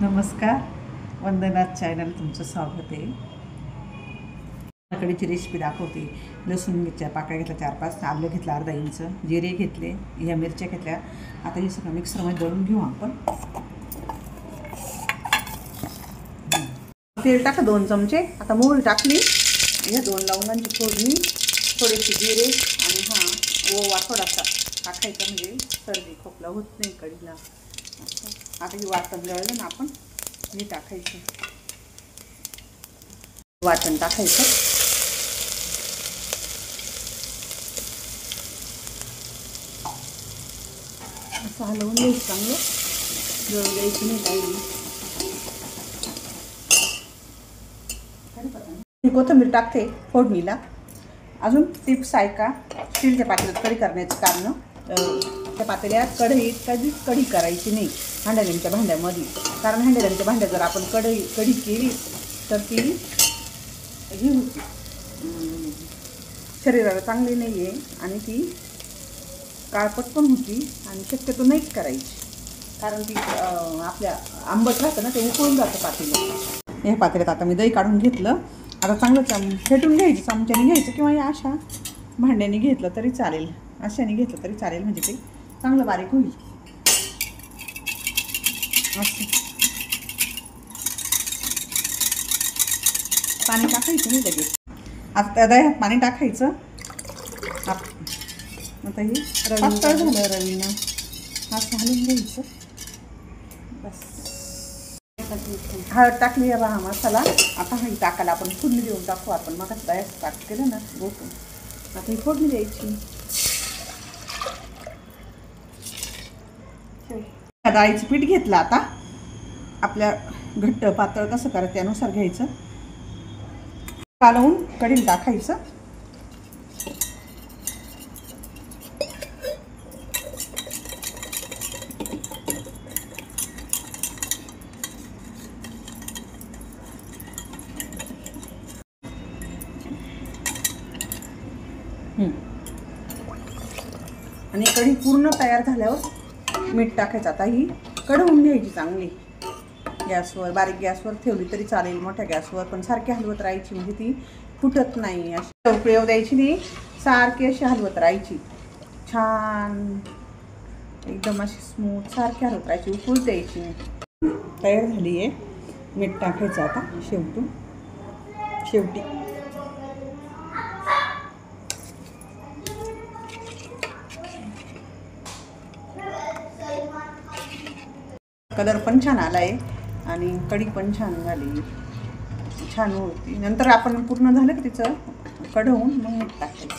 नमस्कार, वंदना चॅनल तुमचं स्वागत आहे. कढीची रेसिपी दाखवते. लसूण मिरच्या पाकळ्या घेतल्या 4-5, आलं घेतलं अर्धा इंच, जिरे घेतले, ह्या मिरच्या घेतल्या. आता हे सगळं मिक्सरमध्ये दळून घेऊ आपण. तेल टाका 2 चमचे. आता मोहरी टाकली, ह्या 2 लवंगांची फोडणी, थोडेसे जिरे आणि ओवा थोडासा टाकायचा, म्हणजे सर्दी खोकला होत नाही कढीला. आता हे वाटण जळलं ना, आपण हे टाकायचं, वाटण टाकायचं. असं हलवून घ्यायचं, चांगलं जळून द्यायचं नाही काही. कोथिंबीर टाकते फोडणीला. अजून टिप्स आहे का, स्टीलच्या पातेल्यात कढी करण्याचं कारण, त्या पातेल्यात कढईत कधीच कढी करायची नाही हांड्याच्या भांड्यामध्ये. कारण हांड्याच्या भांड्यात जर आपण कढी केली तर ती ही होती, शरीराला चांगली नाही आहे आणि ती काळपट पण होती आणि शक्यतो नाहीच करायची. कारण ती आपल्या आंबट राहतं ना, ते उकळून जातं पातेलं. या पातेल्यात आता मी दही काढून घेतलं. आता चांगलं फेटून घ्यायचं, चमच्याने घ्यायचं किंवा या अशा भांड्याने घेतलं तरी चालेल, अशाने घेतलं तरी चालेल, म्हणजे ते चांगलं बारीक होईल. असं पाणी टाकायचं नाही लगेच. आता त्या दह्यात पाणी टाकायचं. आता हे पातळ झालं रवीनं, असं हलवून घ्यायचं. बस हळद टाकली आहे बा, मसाला. आता ही टाकायला आपण फोडणी देऊन टाकू. आपण मग दह्यात टाक केलं ना गोठून, आता ही फोडणी द्यायची. डाळीचं पीठ घेतलं. आता आपल्या घट्ट पातळ कसं करायचं त्यानुसार घ्यायचं, कालवून कढीला टाकायचं. आणि कढी पूर्ण तयार झाल्यावर मीठ टाकायचं. आता ही कढवून घ्यायची चांगली. गॅसवर, बारीक गॅसवर ठेवली तरी चालेल, मोठ्या गॅसवर, पण सारखी हलवत राहायची, म्हणजे ती फुटत नाही. अशी उकळी येऊ द्यायची नाही, सारखी अशी हलवत राहायची. छान एकदम अशी स्मूथ सारखी हलवत राहायची, उकळू द्यायची. तयार झाली आहे. मीठ टाकायचं आता शेवटी. कलर पण छान आला आहे आणि कढी पण छान झाली, छान होती. नंतर आपण पूर्ण झालं की तिचं कढवून मग मीठ टाकायचं.